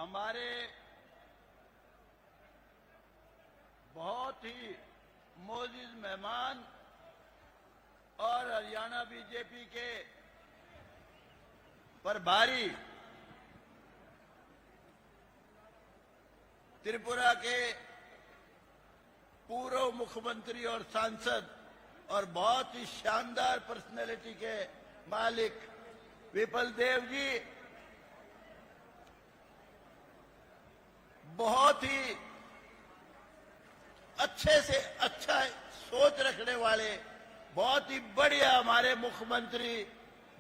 हमारे बहुत ही मोअज़्ज़िज़ मेहमान और हरियाणा बीजेपी के प्रभारी त्रिपुरा के पूर्व मुख्यमंत्री और सांसद और बहुत ही शानदार पर्सनैलिटी के मालिक विपल देव जी, बहुत ही अच्छे से अच्छा सोच रखने वाले बहुत ही बढ़िया हमारे मुख्यमंत्री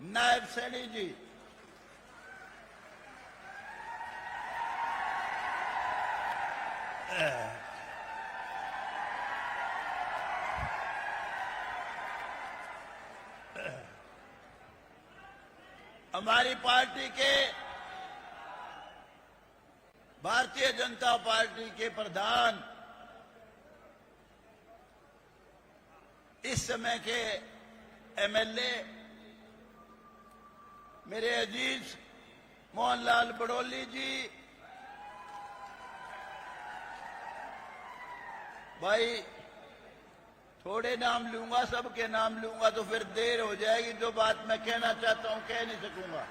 नायब सैनी जी, हमारी पार्टी के भारतीय जनता पार्टी के प्रधान, इस समय के एमएलए मेरे अजीज मोहनलाल बड़ौली जी, भाई थोड़े नाम लूंगा, सबके नाम लूंगा तो फिर देर हो जाएगी, जो बात मैं कहना चाहता हूं कह नहीं सकूंगा।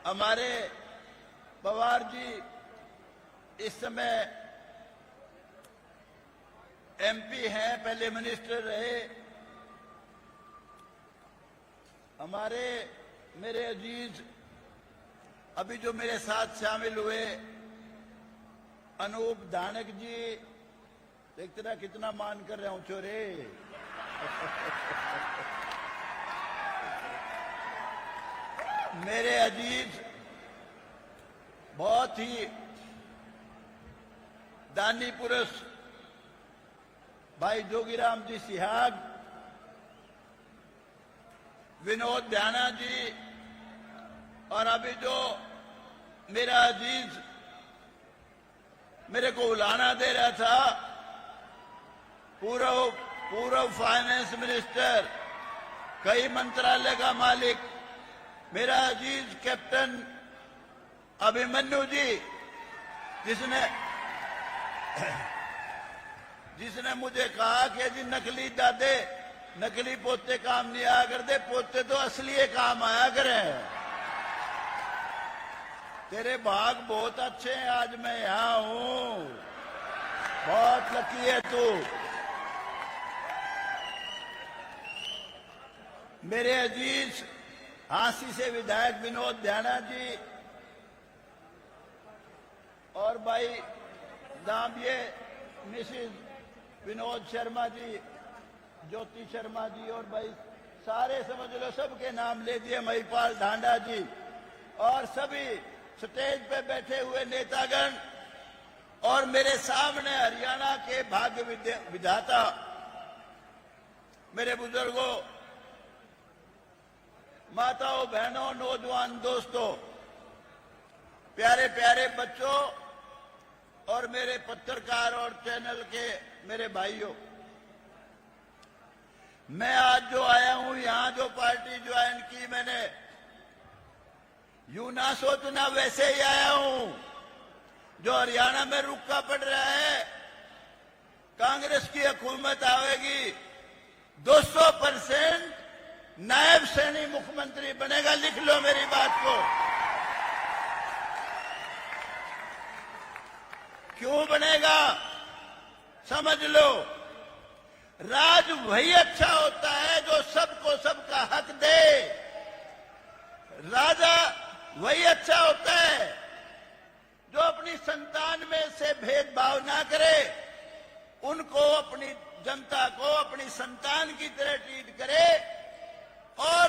हमारे पवार जी इस समय एमपी हैं, पहले मिनिस्टर रहे। हमारे मेरे अजीज अभी जो मेरे साथ शामिल हुए अनूप धानक जी, देखते ना कितना मान कर रहा हूं चोरे। मेरे अजीज बहुत ही दानी पुरुष भाई जोगीराम जी सिहाग, विनोद ध्याना जी, और अभी जो मेरा अजीज मेरे को उलाना दे रहा था, पूर्व फाइनेंस मिनिस्टर, कई मंत्रालय का मालिक, मेरा अजीज कैप्टन अभिमन्यु जी, जिसने मुझे कहा कि जी नकली दादे नकली पोते काम नहीं आया करते, पोते तो असली काम आया करें। तेरे भाग बहुत अच्छे हैं, आज मैं यहां हूं, बहुत लकी है तू। मेरे अजीज हांसी से विधायक विनोद ध्याना जी, और भाई दाम्ये मिसिज विनोद शर्मा जी, ज्योति शर्मा जी, और भाई सारे समझ लो सबके नाम ले दिए, महिपाल ढांडा जी, और सभी स्टेज पे बैठे हुए नेतागण, और मेरे सामने हरियाणा के भाग्य विधाता मेरे बुजुर्गों, माताओं, बहनों, नौजवान दोस्तों, प्यारे प्यारे बच्चों, और मेरे पत्रकार और चैनल के मेरे भाइयों, मैं आज जो आया हूं यहां, जो पार्टी ज्वाइन की मैंने, यूं ना सोचना वैसे ही आया हूं। जो हरियाणा में रुका पड़ रहा है, कांग्रेस की हुकूमत आएगी, 200% नायब सैनी मुख्यमंत्री बनेगा, लिख लो मेरी बात को। क्यों बनेगा समझ लो। राज वही अच्छा होता है जो सबको सबका हक दे। राजा वही अच्छा होता है जो अपनी संतान में से भेदभाव ना करे, उनको, अपनी जनता को अपनी संतान की तरह ट्रीट करे, और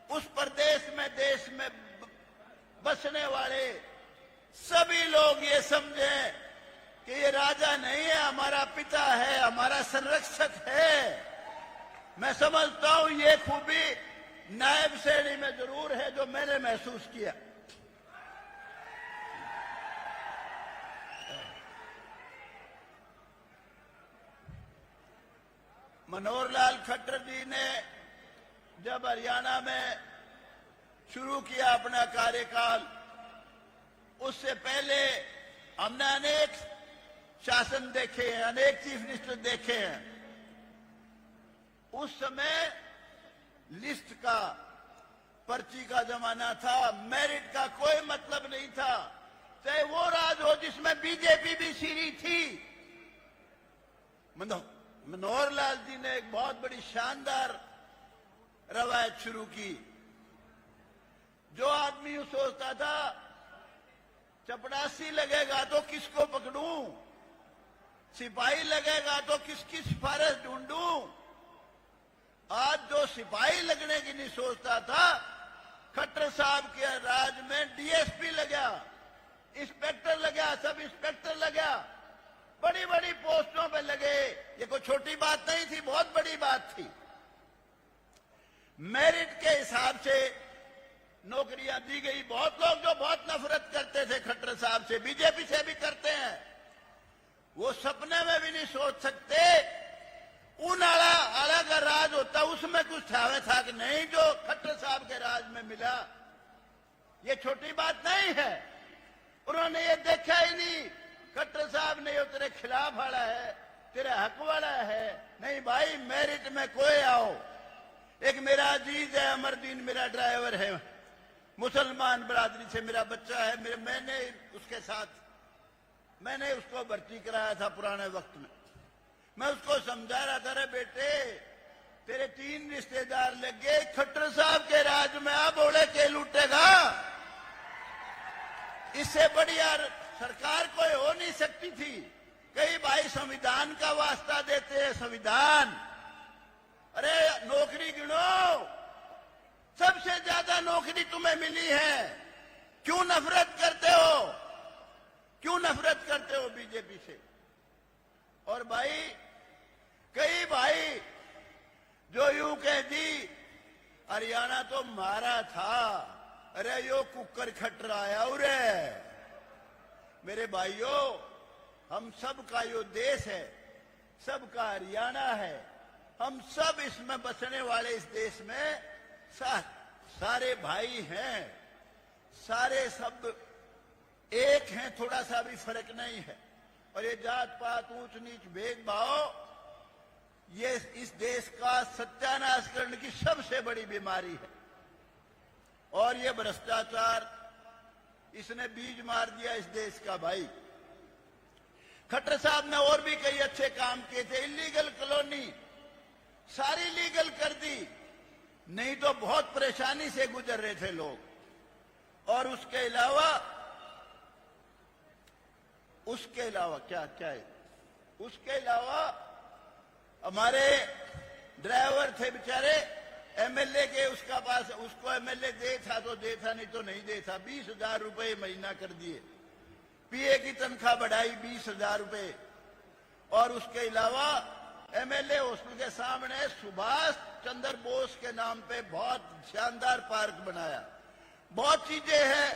उस प्रदेश में, देश में बसने वाले सभी लोग ये समझें कि ये राजा नहीं है, हमारा पिता है, हमारा संरक्षक है। मैं समझता हूं ये खूबी नायब सैनी में जरूर है, जो मैंने महसूस किया। मनोहर लाल खट्टर जी ने जब हरियाणा में शुरू किया अपना कार्यकाल, उससे पहले हमने अनेक शासन देखे हैं, अनेक चीफ मिनिस्टर देखे हैं। उस समय लिस्ट का, पर्ची का जमाना था, मेरिट का कोई मतलब नहीं था। चाहे वो राज हो जिसमें बीजेपी भी सीरी थी। मनोहर लाल जी ने एक बहुत बड़ी शानदार रवायत शुरू की। जो आदमी सोचता था चपड़ासी लगेगा तो किसको पकड़ूं, सिपाही लगेगा तो किसकी सिफारिश ढूंढूं, आज जो सिपाही लगने की नहीं सोचता था, खट्टर साहब के राज में डीएसपी लगा, इंस्पेक्टर लगा, सब इंस्पेक्टर लगा, बड़ी बड़ी पोस्टों पे लगे। ये कोई छोटी बात नहीं थी, बहुत बड़ी बात थी। मेरिट के हिसाब से नौकरियां दी गई। बहुत लोग जो बहुत नफरत करते थे खट्टर साहब से, बीजेपी से भी करते हैं, वो सपने में भी नहीं सोच सकते उन आला का राज होता उसमें कुछ छावे था कि नहीं जो खट्टर साहब के राज में मिला। ये छोटी बात नहीं है। उन्होंने ये देखा ही नहीं खट्टर साहब ने ये तेरे खिलाफ वाला है, तेरे हक वाला है। नहीं भाई, मेरिट में कोई आओ। एक मेरा अजीज है अमरदीन, मेरा ड्राइवर है, मुसलमान बरादरी से मेरा बच्चा है। मैंने उसके साथ मैंने उसको भर्ती कराया था पुराने वक्त में। मैं उसको समझा रहा था, अरे बेटे तेरे 3 रिश्तेदार लग गए खट्टर साहब के राज में, अब ओढ़े के लूटेगा। इससे बढ़िया सरकार कोई हो नहीं सकती थी। कई भाई संविधान का वास्ता देते हैं, संविधान। अरे नौकरी गिनो, सबसे ज्यादा नौकरी तुम्हें मिली है, क्यों नफरत करते हो, क्यों नफरत करते हो बीजेपी से। और भाई कई भाई जो यूं कह दी हरियाणा तो मारा था, अरे यो कुकर खट रहा उरे। मेरे भाइयों, हम सब का यो देश है, सबका हरियाणा है, हम सब इसमें बसने वाले इस देश में सारे भाई हैं, सारे सब एक हैं, थोड़ा सा भी फर्क नहीं है। और ये जात पात ऊंच नीच भेदभाव ये इस देश का सत्यानाश करने की सबसे बड़ी बीमारी है। और ये भ्रष्टाचार इसने बीज मार दिया इस देश का। भाई खट्टर साहब ने और भी कई अच्छे काम किए थे। इलीगल कॉलोनी सारी लीगल कर दी, नहीं तो बहुत परेशानी से गुजर रहे थे लोग। और उसके अलावा क्या क्या है, उसके अलावा हमारे ड्राइवर थे बेचारे एमएलए के, उसका पास उसको एमएलए दे था तो दे था, नहीं तो नहीं दे था। 20,000 रुपए महीना कर दिए, पीए की तनख्वाह बढ़ाई 20,000 रुपए। और उसके अलावा एमएलए हॉस्टल के सामने सुभाष चंद्र बोस के नाम पे बहुत शानदार पार्क बनाया। बहुत चीजें हैं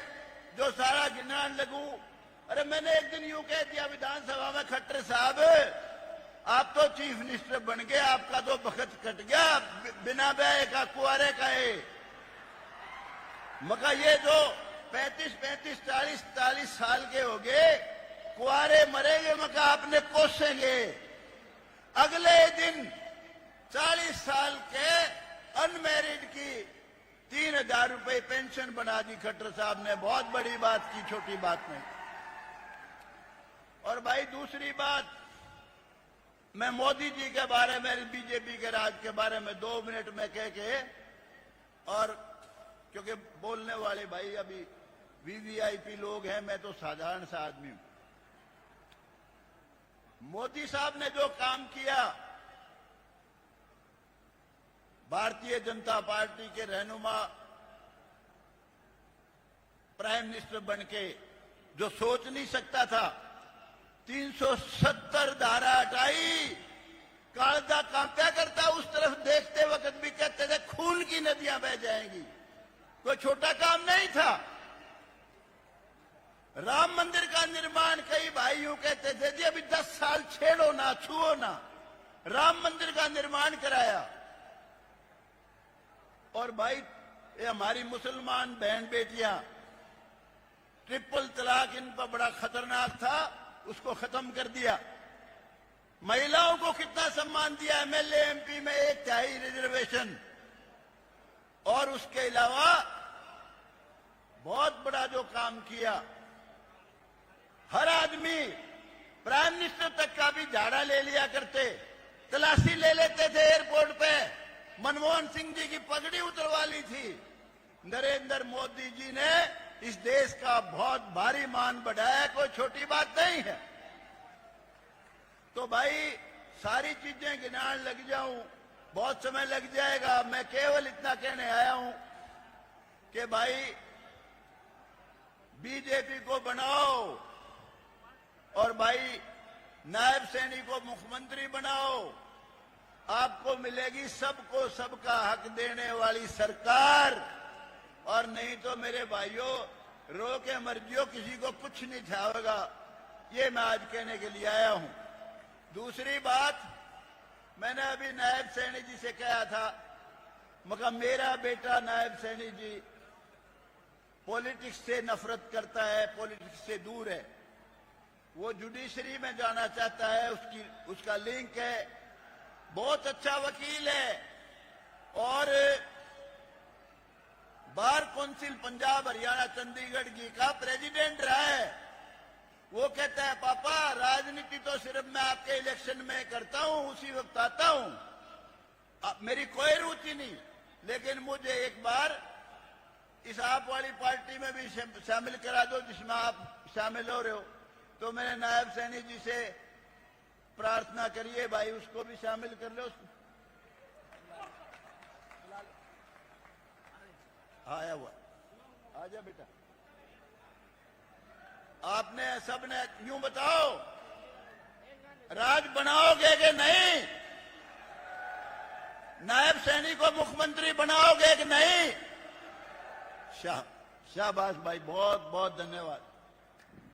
जो सारा गिनान लगू। अरे मैंने एक दिन यूं कह दिया विधानसभा में, खट्टर साहब आप तो चीफ मिनिस्टर बन गए, आपका तो बखत कट गया, बिना ब्याह का कुआरे का है। मगर ये जो 35, 40 साल के हो गए, कुआरे मरेंगे, मगर आपने कोसेंगे। अगले दिन 40 साल के अनमैरिड की 3,000 रुपए पेंशन बना दी खट्टर साहब ने। बहुत बड़ी बात की, छोटी बात नहीं। और भाई दूसरी बात, मैं मोदी जी के बारे में, बीजेपी के राज के बारे में 2 मिनट में कह के, और क्योंकि बोलने वाले भाई अभी वीवीआईपी लोग हैं, मैं तो साधारण सा आदमी हूं। मोदी साहब ने जो काम किया, भारतीय जनता पार्टी के रहनुमा प्राइम मिनिस्टर बनके, जो सोच नहीं सकता था, 370 धारा हटाई, कालदा कांप्या करता, उस तरफ देखते वक्त भी कहते थे खून की नदियां बह जाएंगी। कोई छोटा काम नहीं था। राम मंदिर का निर्माण, कई भाइयों कहते थे जी अभी 10 साल छेड़ो ना, छुओ ना, राम मंदिर का निर्माण कराया। और भाई ये हमारी मुसलमान बहन बेटियां ट्रिपल तलाक इन पर बड़ा खतरनाक था, उसको खत्म कर दिया। महिलाओं को कितना सम्मान दिया, एमएलए एमपी में 1/3 रिजर्वेशन। और उसके अलावा बहुत बड़ा जो काम किया, हर आदमी, प्राइम मिनिस्टर तक का भी झाड़ा ले लिया करते, तलाशी ले लेते थे एयरपोर्ट पे। मनमोहन सिंह जी की पगड़ी उतरवा ली थी। नरेंद्र मोदी जी ने इस देश का बहुत भारी मान बढ़ाया, कोई छोटी बात नहीं है। तो भाई सारी चीजें गिनान लग जाऊं, बहुत समय लग जाएगा। मैं केवल इतना कहने आया हूं कि भाई बीजेपी को बनाओ और भाई नायब सैनी को मुख्यमंत्री बनाओ, आपको मिलेगी सबको सबका हक देने वाली सरकार। और नहीं तो मेरे भाइयों, रो के मर्जियों, किसी को कुछ नहीं छावेगा। ये मैं आज कहने के लिए आया हूं। दूसरी बात, मैंने अभी नायब सैनी जी से कहा था, मगर मेरा बेटा नायब सैनी जी पॉलिटिक्स से नफरत करता है, पॉलिटिक्स से दूर है। वो जुडिशरी में जाना चाहता है, उसका लिंक है, बहुत अच्छा वकील है और बार काउंसिल पंजाब हरियाणा चंडीगढ़ की का प्रेसिडेंट रहा है। वो कहता है पापा राजनीति तो सिर्फ मैं आपके इलेक्शन में करता हूं, उसी वक्त आता हूं, मेरी कोई रुचि नहीं, लेकिन मुझे एक बार इस आप वाली पार्टी में भी शामिल करा दो जिसमें आप शामिल हो रहे हो। तो मैंने नायब सैनी जी से प्रार्थना करिए भाई उसको भी शामिल कर लो। आया हुआ, आजा बेटा। आपने सबने यूं बताओ, राज बनाओगे कि नहीं? नायब सैनी को मुख्यमंत्री बनाओगे कि नहीं? शाबाश भाई, बहुत बहुत धन्यवाद।